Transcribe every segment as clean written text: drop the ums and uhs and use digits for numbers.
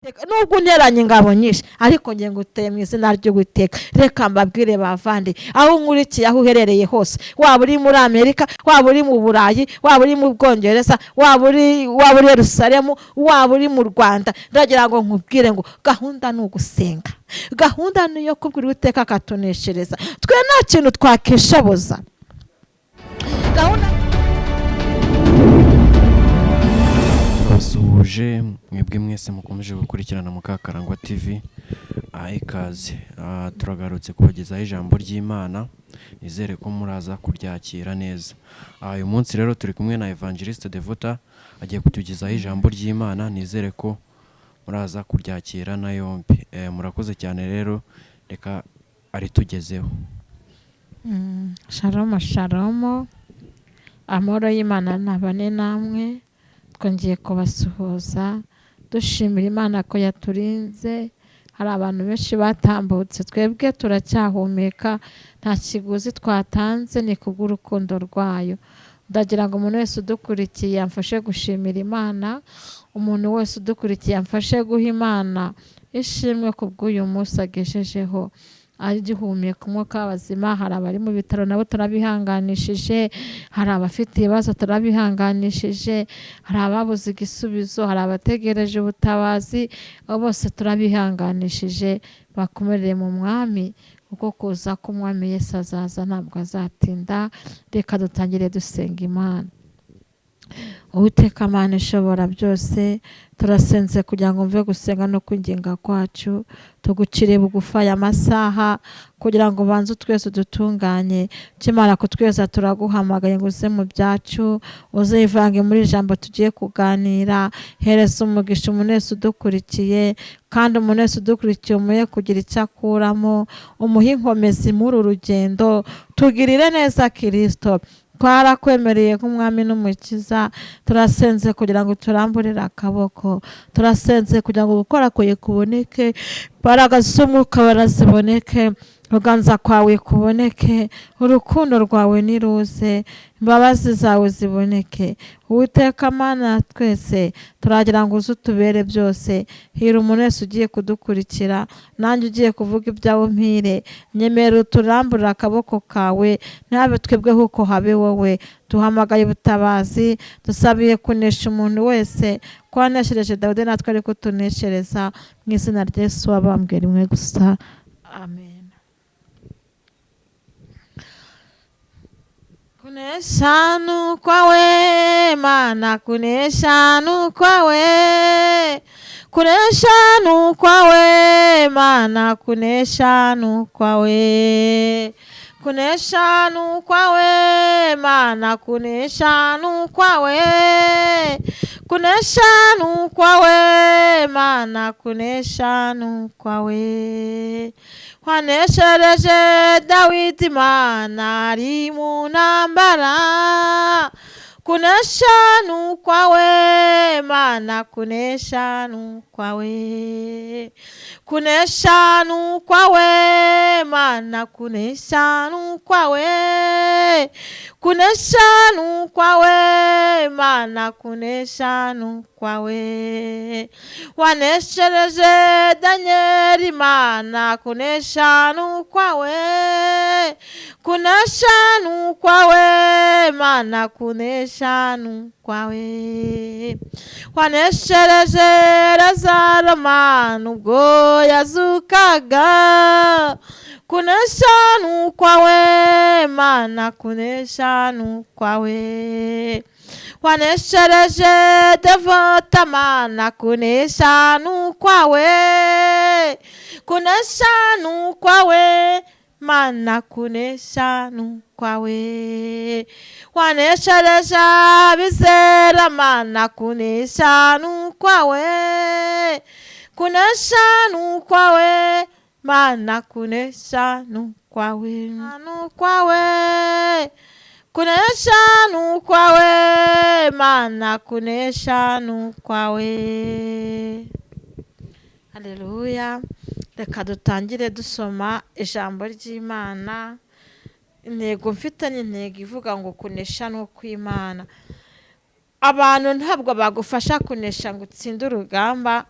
nubwo unteranye ingabo nyinshi ariko ngiye nguteye mu izina ry'Uwiteka. Reka mbabwire bavandi, aho nkurikiye, aho uherereye hose, waba uri muri Amerika, waba uri mu Burayi, waba uri mu Bwongereza, waba uri Yerusalemu, waba uri mu Rwanda, ndagira ngo nkubwire ngo gahunda ni ugusenga, gahunda ni iyo kubwira Uwiteka akatuneshereza. Twe nta kintu twakishoboza. Gahunda Turabasuhuje mwebwe mwese mukomeje gukurikirana Mukakarangwa TV. Ikaze. Turagarutse kubagezaho ijambo ry'Imana, nizere ko muraza kuryakira neza. Uyu munsi rero turi kumwe na Evangeliste Devota, agiye kutugezaho ijambo ry'Imana, nizere ko muraza kuryakira na yombi. Murakoze cyane rero, reka aritugezeho. Shalom shalom, amahoro y'Imana nabane namwe. Twongeye kubasuhuza dushimira Imana ko yaturinze. Hari abantu benshi batambutse, twebwe turacyahumeka, nta kiguzi twatanze, ni kubw'urukundo rwayo. Ndagira ngo umuntu wese udukurikiye yamfashe gushimira Imana, umuntu wese udukurikiye yamfashe guha Imana ishimwe kubw'uyu munsi agejejeho. Agihumeka umwuka w'abazima. Hari abari mu bitaro nabo turabihanganishije, hari abafite ibibazo turabihanganishije, hari ababuze igisubizo, hari abategereje ubutabazi, bose turabihanganishije. Bakomerere mu mwami, kuko kuza k'umwami Yesu azaza ntabwo azatinda. Reka dutangire dusenga Imana. Uwiteka Mana ishobora byose, turasenze kugira ngo mve gusenga no kwinginga kwacu, tugucire bugufi aya masaha kugira ngo banze twese dutunganye. Kimara kutweza turaguhamagaye ngo uze mu byacu, uze ivange muri ijambo tugiye kuganira. Hereza umugisha umuntu wese udukurikiye, kandi umuntu wese udukurikiye umuhe kugira icyo akuramo, umuhe inkomezi muri uru rugendo. Tugirire neza Kristo, twarakwemereye nk'umwami n'umukiza. Turasenze kugira ngo turamburire akaboko, turasenze kugira ngo gukora kwe kuboneke, imbaraga z'umwuka baraziboneke, kuganza kwawe kuboneke, urukundo rwawe niruze, imbabazi zawe ziboneke. Uwiteka Mana twese turagira ngo uze utubere byose. Hira umuntu wese ugiye kudukurikira, nanjye ugiye kuvuga ibyawe mpire. Nyemera uturamburire akaboko kawe, ntabe twebwe huko habe wowe. Duhamagaye ubutabazi, dusabiye kunesha umuntu wese ko waneshereje Dawidi, natwe ariko tuneshereza mu izina rya Yesu wabambwe rimwe gusa, amen. Kunesha ni ukwawe Mana, kunesha ni ukwawe, kunesha ni ukwawe Mana, kunesha ni ukwawe, kunesha ni ukwawe Mana, kunesha ni ukwawe, kunesha ni ukwawe Mana, kunesha ni ukwawe. Waneshereje Dawidi Mana ari mu ntambara, kunesha ni ukwawe Mana, kunesha ni ukwawe, kunesha ni ukwawe Mana, kunesha ni ukwawe, kunesha ni ukwawe Mana, kunesha ni ukwawe. Waneshereje Danieli Mana, kunesha ni ukwawe, kunesha ni ukwawe Mana, kunesha ni ukwawe. Waneshereje Lazaro Mana ubwo yazukaga, kunesha ni ukwawe Mana, kunesha ni ukwawe. Waneshereje Devota Mana, kunesha ni ukwawe, kunesha ni ukwawe Mana, kunesha ni ukwawe. Waneshereje Bizera Mana, kunesha ni ukwawe, kunesha ni ukwawe Mana, kunesha ni ukwawe, ni ukwawe, kunesha ni ukwawe Mana, kunesha ni ukwawe. Haleluya. Reka dutangire dusoma ijambo ry'Imana. Intego mfite ni intego ivuga ngo kunesha no kw'Imana. Abantu ntabwo bagufasha kunesha ngo utsinde urugamba,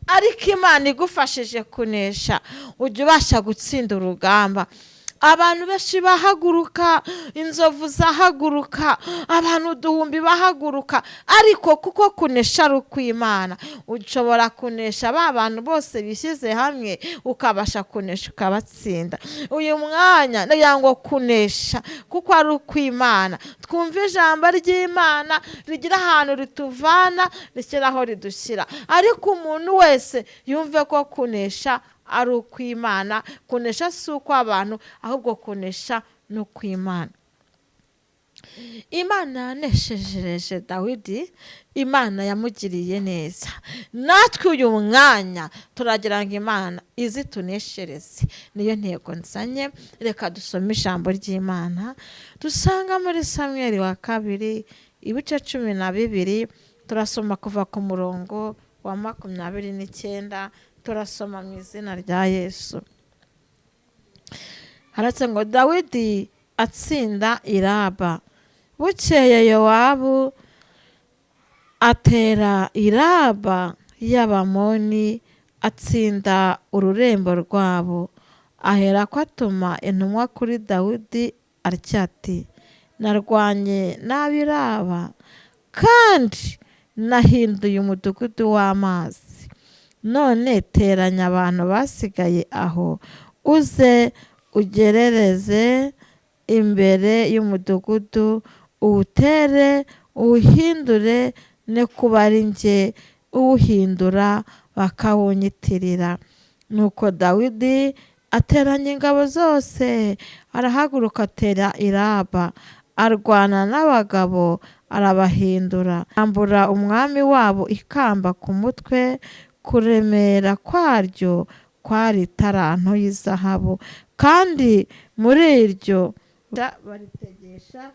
ariko Imana igufashije kunesha ujya ubasha gutsinda urugamba. Abantu benshi bahaguruka, inzovu zahaguruka, abantu uduhumbi bahaguruka, ariko kuko kunesha ari ukw'Imana ushobora kunesha ba bantu bose bishyize hamwe, ukabasha kunesha ukabatsinda. Uyu mwanya ndagira ngo kunesha kuko ari ukw'Imana. Twumve ijambo ry'Imana rigira ahantu rituvana rishyira aho ridushyira, ariko umuntu wese yumve ko kunesha ari ukw'Imana. Kunesha si ukw'abantu, ahubwo kunesha ni ukw'Imana. Imana yaneshejeje Dawidi, Imana yamugiriye neza. Natwe uyu mwanya turagira ngo Imana izi tuneshereze. Niyo ntego nzanye. Reka dusome ijambo ry'Imana dusanga muri Samweli wa kabiri ibice 12. Turasoma kuva ku murongo wa 29. Turasoma mu izina rya Yesu. Haratse ngo Dawidi atsinda Iraba. Bukeye Yowabu atera Iraba y'Abamoni, atsinda ururembo rwabo. Aherako atuma intumwa kuri Dawidi atya ati, narwanye n'ab'Iraba kandi nahinduye umudugudu w'amazi. None teranya abantu basigaye aho, uze ugerereze imbere y'umudugudu, uwutere uwuhindure, ne kuba ari njye uwuhindura bakawunyitirira. Nuko Dawidi ateranya ingabo zose, arahaguruka atera Iraba, arwana n'abagabo arabahindura. Ambura umwami wabo ikamba ku mutwe, kuremera kwaryo kwari italanto y'izahabu, kandi muri iryo baritegesha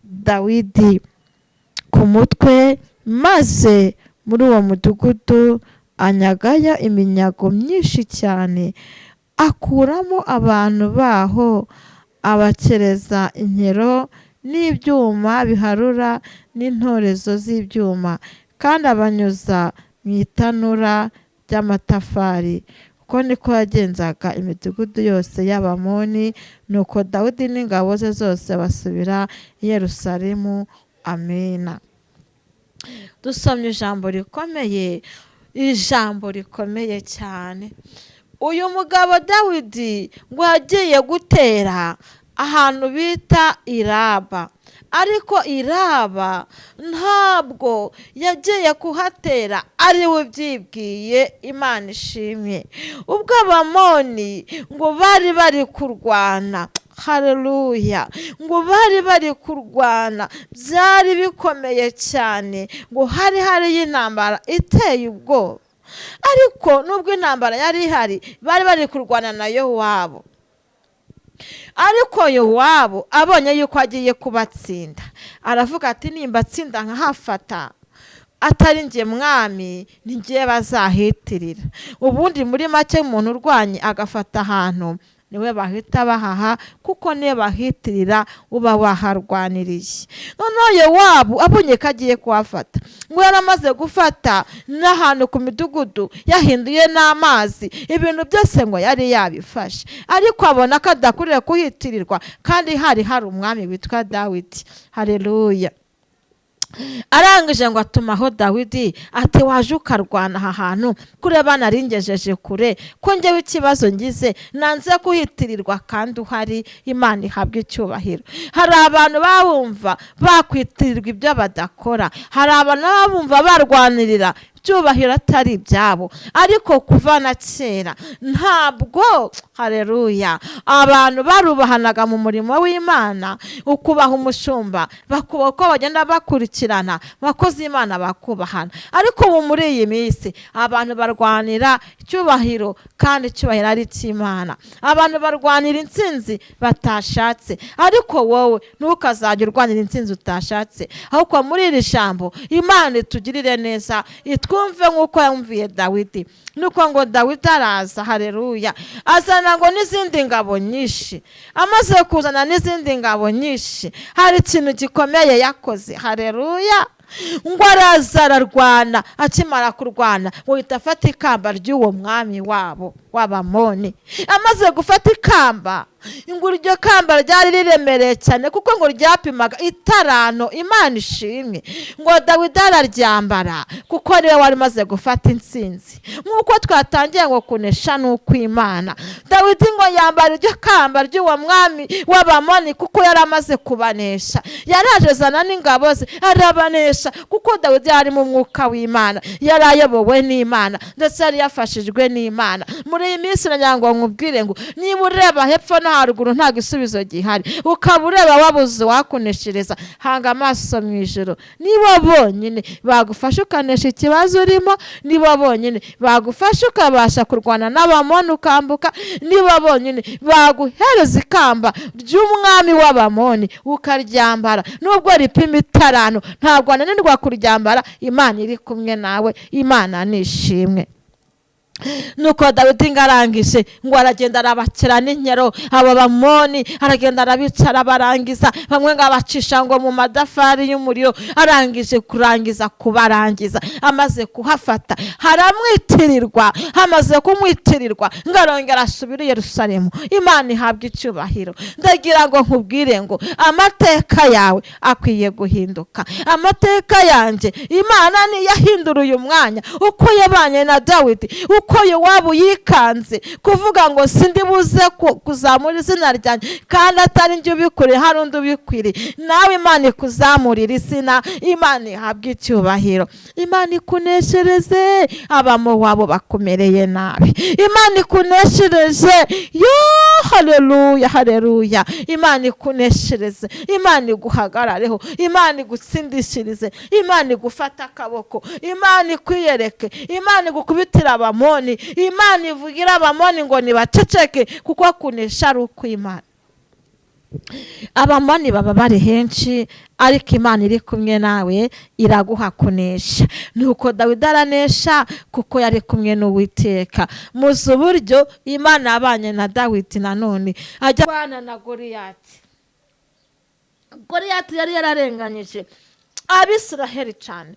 Dawidi ku mutwe. Maze muri uwo mudugudu anyagayo iminyago myinshi cyane, akuramo abantu baho, abakereza inkero n'ibyuma biharura n'intorezo z'ibyuma, kandi abanyuza mu itanura ry'amatafari. Uko niko yagenzaga imidugudu yose y'Abamoni. Nuko Dawidi n'ingabo ze zose basubira i Yerusalemu. Amina. Dusomye ijambo rikomeye, ijambo rikomeye cyane. Uyu mugabo Dawidi ngo yagiye gutera ahantu bita Iraba, ariko Iraba ntabwo yagiye kuhatera ari we byibwiye. Imana ishimye. Ubwo Abamoni ngo bari kurwana, haleluya, ngo bari kurwana, byari bikomeye cyane, ngo hari y'intambara iteye ubwoba. Ariko nubwo intambara yari ihari, bari kurwana na Yowabu. Ariko Yowabu abonye yuko agiye kubatsinda, aravuga ati, nimba atsinda nkahafata, atari njye mwami, ni njye bazahitirira. Ubundi muri make umuntu urwanye agafata ahantu, niwe bahita bahaha, kuko niwe bahitirira uba waharwaniriye. Noneho Yowabu abonye ko agiye kuhafata, ngo yaramaze gufata n'ahantu ku midugudu, yahinduye n'amazi, ibintu byose ngo yari yabifashe, ariko abona ko adakwiriye kuhitirirwa, kandi hari umwami witwa Dawidi. Haleluya. Arangije ngo atumaho Dawidi ati, waje ukarwana aha hantu, kureba naringejeje kure, ko njyewe ikibazo ngize nanze kuhitirirwa kandi uhari. Imana ihabwa icyubahiro. Hari abantu babumva bakwitirirwa ibyo badakora, hari abantu babumva barwanirira ibyubahiro atari ibyabo, ariko kuva na kera ntabwo, haleluya, abantu barubahanaga mu murimo w'Imana. Ukubaha umushumba, bakubaha uko bagenda bakurikirana, bakoze Imana bakubahana. Ariko ubu muri iyi minsi abantu barwanira icyubahiro, kandi icyubahiro ari icy'Imana. Abantu barwanira intsinzi batashatse, ariko wowe ntukazajya urwanira intsinzi utashatse. Ahubwo muri iri jambo Imana itugirire neza, twumve nk'uko yumviye Dawidi. Nuko ngo Dawidi araza, haleluya, azana ngo n'izindi ngabo nyinshi. Amaze kuzana n'izindi ngabo nyinshi, hari ikintu gikomeye yakoze, haleluya. ngo araza ararwana, akimara kurwana uhita afata ikamba ry'uwo mwami wabo w'Abamoni. Amaze gufata ikamba, ngo iryo kamba ryari riremereye cyane kuko ngo ryapimaga itarano. Imana ishimwe, ngo Dawidi araryambara kuko ariwe wari maze gufata intsinzi. Nk'uko twatangiye ngo kunesha n'ukw'Imana, Dawidi ngo yambara iryo kamba ry'uwo mwami w'Abamoni kuko yari amaze kubanesha. Yaraje azana n'ingabo ze arabanesha kuko Dawidi yari mu mwuka w'Imana, yari ayobowe n'Imana ndetse yari yafashijwe n'Imana. Muri iyi minsi nagira ngo nkubwire ngo niba ureba hepfo no haruguru nta gisubizo gihari, ukaba ureba wabuze wakuneshereza, hanga amaso mu ijuru. Nibo bonyine bagufasha ukanesha ikibazo urimo, nibo bonyine bagufasha ukabasha kurwana n'Abamoni ukambuka, nibo bonyine baguhereza ikamba ry'umwami w'Abamoni ukaryambara. Nubwo ripima itarano ntabwo wananirwa kuryambara. Imana iri kumwe nawe, Imana nishimwe. Nuko Dawidi ngarangije ngo aragenda arabakira n'inkero abo Bamoni, aragenda arabicara barangiza, bamwe ngabacisha ngo mu madafari y'umuriro. Arangije kurangiza kubarangiza, amaze kuhafata haramwitirirwa. Hamaze kumwitirirwa ngarongera asubira i Yerusalemu. Imana ihabwa icyubahiro. Ndagira ngo nkubwire ngo amateka yawe akwiye guhinduka. Amateka yanjye Imana ni yahindura uyu mwanya. Uko yabanye na Dawidi, uko Yowabu yikanze kuvuga ngo sindi buze kuzamura izina ryanjye kandi atari njye ubikwiriye, hari undi ubikwiriye, nawe Imana ikuzamurira izina. Imana ihabwa icyubahiro. Imana ikuneshereze Abamowabu bakumereye nabi. Imana ikuneshereze, yo haleluya haleluya. Imana ikuneshereze, Imana iguhagarareho, Imana igutsindishirize, Imana igufata akaboko, Imana ikwiyereke, Imana igukubitira Abamoni, Imana ivugira Abamoni ngo nibaceceke kuko kunesha ari ukw'Imana. Abamoni baba bari henshi ariko Imana iri kumwe nawe iraguha kunesha. Nuko Dawidi aranesha kuko yari kumwe n'Uwiteka. Muzi uburyo Imana yabanye na Dawidi nanone ajya kubana na Goliyati. Goliyati yari yararenganyije Abisiraheli cyane,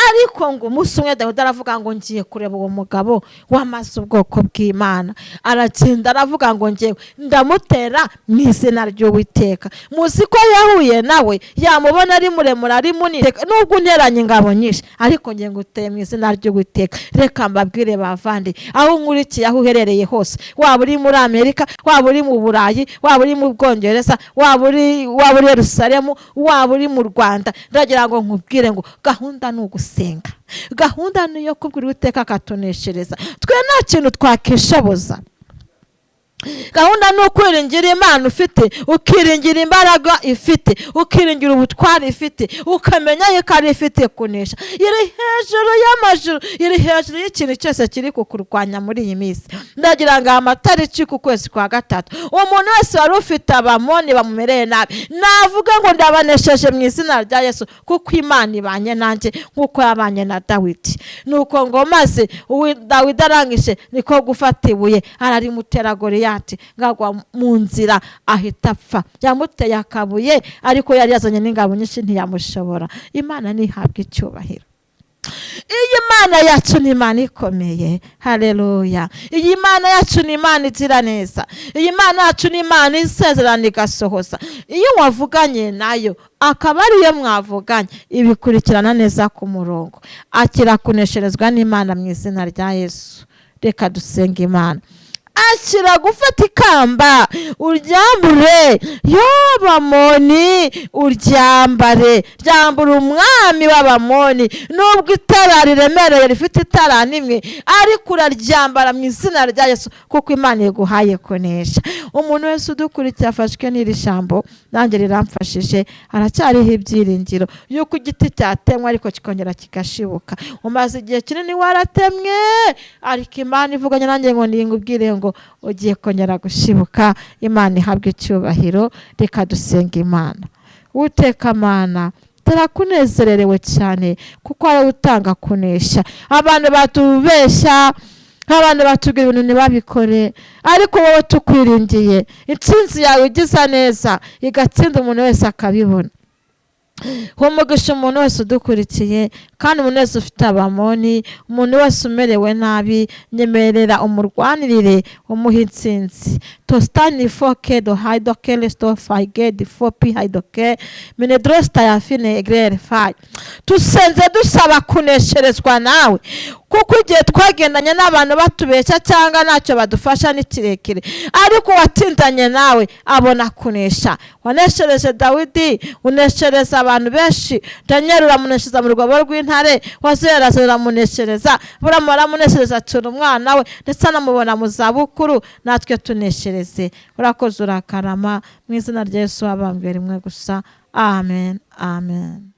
ariko ngo umunsi umwe Dawidi aravuga ngo ngiye kureba uwo mugabo wamaze ubwoko bw'Imana. Aragenda aravuga ngo ngiye ndamutera mu izina ry'Uwiteka. Muzi ko yahuye nawe yamubona ari muremure ari munini, nubwo unteranye ingabo nyinshi, ariko ngiye nguteye mu izina ry'Uwiteka. Reka mbabwire bavandi, aho nkurikiye, aho uherereye hose, waba uri muri Amerika, waba uri mu Burayi, waba uri mu Bwongereza, waba uri Yerusalemu, waba uri mu Rwanda, ndagira ngo nkubwire ngo gahunda ni ugusenga. Gahunda ni yo kubwira Uwiteka akatuneshereza. Twe nta kintu twakishoboza. Gahunda ni ukwiringira Imana ufite, ukiringira imbaraga ifite, ukiringira ubutwari ifite, ukamenya yuko ari ifite kunesha. Iri hejuru y'amajuru, iri hejuru y'ikintu cyose kiri kukurwanya muri iyi minsi. Ndagira ngo amatariki ku kwezi kwa gatatu umuntu wese wari ufite Abamoni bamumereye nabi navuga ngo ndabanesheje mu izina rya Yesu, kuko Imana ibanye nanjye nk'uko yabanye na Dawidi. Nuko ngo maze Dawidi arangije niko gufata ibuye ararimutera Goliyati, ngagwa mu nzira ahita apfa. Yamuteye akabuye ariko yari yazanye n'ingabo nyinshi ntiyamushobora. Imana nihabwa icyubahiro. Iyi Mana yacu ni Imana ikomeye. Haleluya. Iyi Mana yacu ni Imana igira neza. Iyi Mana yacu ni Imana isezerana igasohoza. Iyo wavuganye nayo akaba ariyo mwavuganye, ibikurikirana neza ku murongo. Akira kunesherezwa n'Imana mu izina rya Yesu. Reka dusenga Imana. Akira gufata ikamba uryambure, yo Bamoni uryambare, ryambura umwami w'Abamoni. Nubwo itara riremereye rifite itara nimwe, ariko uraryambara mu izina rya Yesu kuko Imana iguhaye kunesha. Umuntu wese udukurikiye afashwe n'iri jambo, nanjye riramfashije, haracyariho ibyiringiro yuko igiti cyatemwe ariko kikongera kigashibuka. Umaze igihe kinini waratemwe, ariko Imana ivuganye nanjye ngo ningubwire ngo ugiye kongera gushibuka. Imana ihabwe icyubahiro. Reka dusenga Imana. Uwiteka Mana, turakunezererewe cyane kuko ari utanga kunesha. Abantu batubeshya, abantu batubwira ibintu ntibabikore, ariko wowe tukwiringiye. Intsinzi yawe igiza neza igatsinda umuntu wese akabibona. humugisha umuntu wese udukurikiye, kandi umuntu wese ufite abamoni, umuntu wese umerewe nabi, nyemerera umurwanirire umuha intsinzi. Tostani foke do haidoke resto fage di fopi haidoke minedrosta ya fine egrere fage. Tusenze dusaba kunesherezwa nawe, kuko igihe twagendanye n'abantu batubeshya cyangwa ntacyo badufasha ni kirekire, ariko watindanye nawe abona kunesha. Waneshereje Dawidi, uneshereza abantu benshi. Daniel uramuneshereza mu rwabo rw'intare, Wazera uramuneshereza, Buramu uramuneshereza acura umwana we ndetse anamubona mu zabukuru. Natwe tuneshereze. Urakoze urakarama, mu izina rya Yesu wabambwe rimwe gusa. Amen, amen.